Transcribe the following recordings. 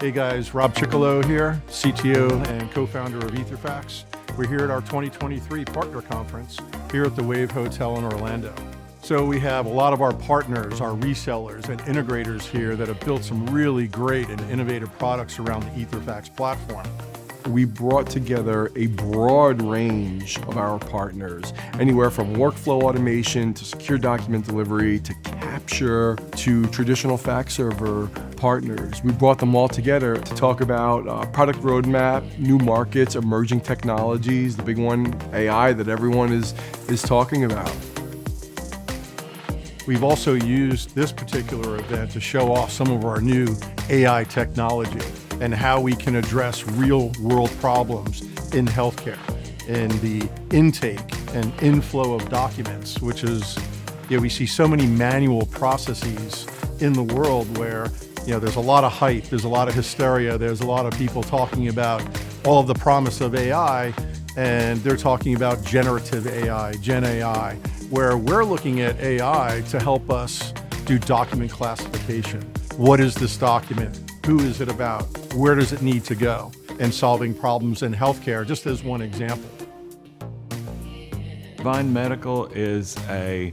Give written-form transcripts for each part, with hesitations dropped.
Hey guys, Rob Cichielo here, CTO and co-founder of ETHERFAX. We're here at our 2023 partner conference here at the Wave Hotel in Orlando. So we have a lot of our partners, our resellers and integrators here that have built some really great and innovative products around the ETHERFAX platform. We brought together a broad range of our partners, anywhere from workflow automation to secure document delivery to capture to traditional fax server partners. We brought them all together to talk about product roadmap, new markets, emerging technologies, the big one, AI, that everyone is talking about. We've also used this particular event to show off some of our new AI technology and how we can address real-world problems in healthcare, in the intake and inflow of documents, which is, we see so many manual processes in the world where, there's a lot of hype, there's a lot of hysteria, there's a lot of people talking about all of the promise of AI, and they're talking about generative AI, Gen AI, where we're looking at AI to help us do document classification. What is this document? Who is it about? Where does it need to go? And solving problems in healthcare, just as one example. Vine Medical is a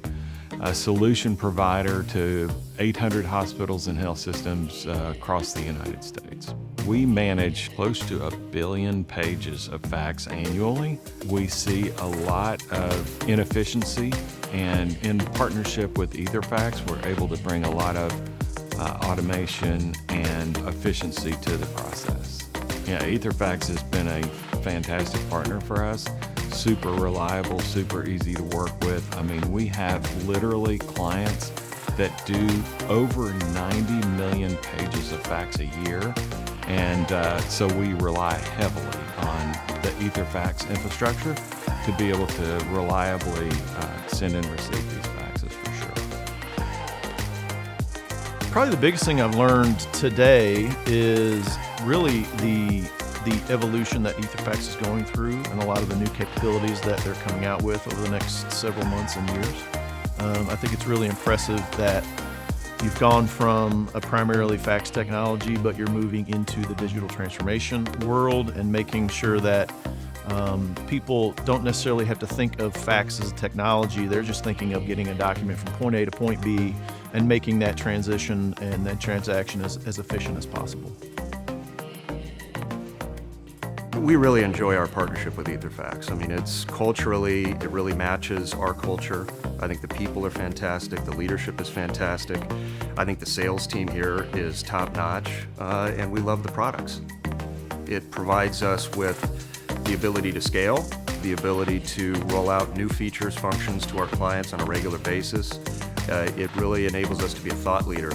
solution provider to 800 hospitals and health systems across the United States. We manage close to 1 billion pages of fax annually. We see a lot of inefficiency, and in partnership with ETHERFAX, we're able to bring a lot of automation and efficiency to the process. ETHERFAX has been a fantastic partner for us. Super reliable, super easy to work with. I mean, we have literally clients that do over 90 million pages of fax a year. And so we rely heavily on the ETHERFAX infrastructure to be able to reliably send and receive these faxes for sure. Probably the biggest thing I've learned today is really the evolution that ETHERFAX is going through and a lot of the new capabilities that they're coming out with over the next several months and years. I think it's really impressive that you've gone from a primarily fax technology, but you're moving into the digital transformation world and making sure that people don't necessarily have to think of fax as a technology. They're just thinking of getting a document from point A to point B and making that transition and that transaction as efficient as possible. We really enjoy our partnership with ETHERFAX. I mean, it's culturally, it really matches our culture. I think the people are fantastic, the leadership is fantastic. I think the sales team here is top-notch, and we love the products. It provides us with the ability to scale, the ability to roll out new features, functions to our clients on a regular basis. It really enables us to be a thought leader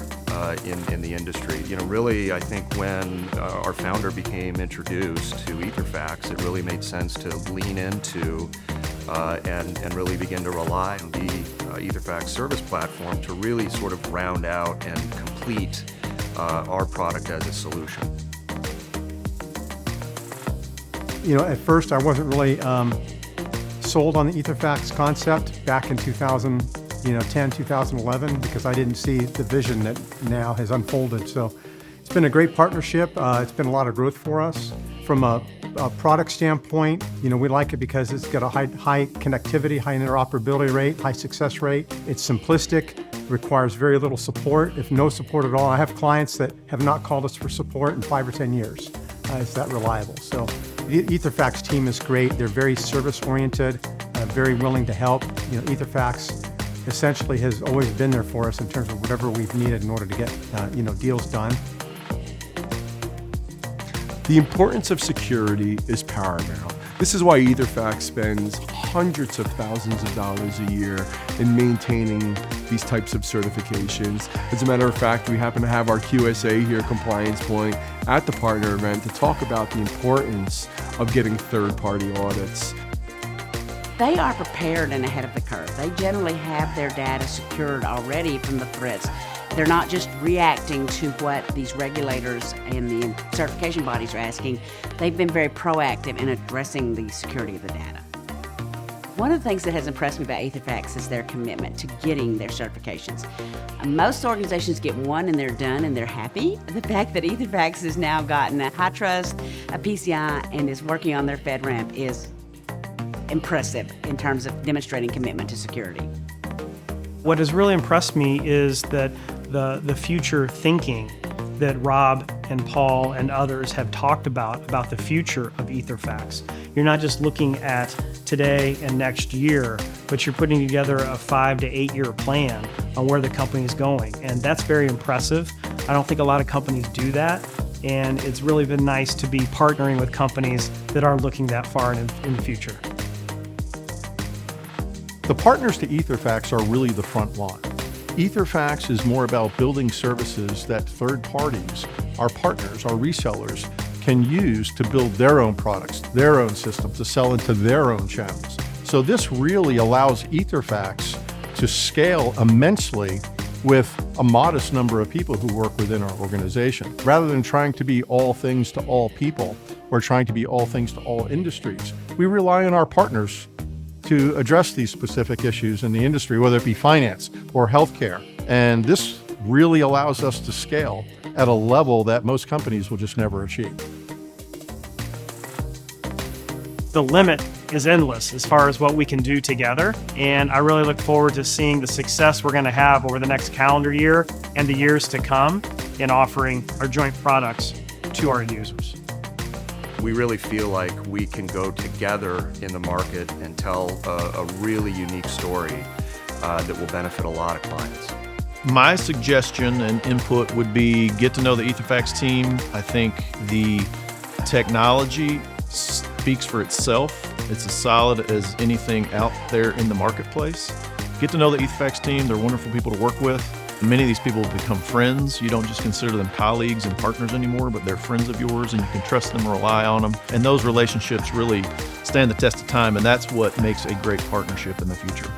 in the industry. Really, I think when our founder became introduced to ETHERFAX, it really made sense to lean into and really begin to rely on the ETHERFAX service platform to really sort of round out and complete our product as a solution. At first I wasn't really sold on the ETHERFAX concept back in 2010, 2011, because I didn't see the vision that now has unfolded. So it's been a great partnership. It's been a lot of growth for us. From a product standpoint, we like it because it's got a high connectivity, high interoperability rate, high success rate. It's simplistic, requires very little support, if no support at all. I have clients that have not called us for support in 5 or 10 years. It's that reliable. So the ETHERFAX team is great. They're very service-oriented, very willing to help. ETHERFAX essentially has always been there for us in terms of whatever we've needed in order to get deals done. The importance of security is paramount. This is why ETHERFAX spends hundreds of thousands of dollars a year in maintaining these types of certifications. As a matter of fact, we happen to have our QSA here, Compliance Point, at the partner event to talk about the importance of getting third-party audits. They are prepared and ahead of the curve. They generally have their data secured already from the threats. They're not just reacting to what these regulators and the certification bodies are asking. They've been very proactive in addressing the security of the data. One of the things that has impressed me about ETHERFAX is their commitment to getting their certifications. Most organizations get one and they're done and they're happy. The fact that ETHERFAX has now gotten a high trust, a PCI, and is working on their FedRAMP is impressive in terms of demonstrating commitment to security. What has really impressed me is that the future thinking that Rob and Paul and others have talked about the future of ETHERFAX. You're not just looking at today and next year, but you're putting together a 5 to 8 year plan on where the company is going. And that's very impressive. I don't think a lot of companies do that. And it's really been nice to be partnering with companies that are looking that far in the future. The partners to ETHERFAX are really the front line. ETHERFAX is more about building services that third parties, our partners, our resellers, can use to build their own products, their own systems, to sell into their own channels. So this really allows ETHERFAX to scale immensely with a modest number of people who work within our organization. Rather than trying to be all things to all people or trying to be all things to all industries, we rely on our partners to address these specific issues in the industry, whether it be finance or healthcare. And this really allows us to scale at a level that most companies will just never achieve. The limit is endless as far as what we can do together. And I really look forward to seeing the success we're going to have over the next calendar year and the years to come in offering our joint products to our users. We really feel like we can go together in the market and tell a really unique story that will benefit a lot of clients. My suggestion and input would be get to know the ETHERFAX team. I think the technology speaks for itself. It's as solid as anything out there in the marketplace. Get to know the ETHERFAX team. They're wonderful people to work with. Many of these people have become friends. You don't just consider them colleagues and partners anymore, but they're friends of yours and you can trust them, rely on them. And those relationships really stand the test of time, and that's what makes a great partnership in the future.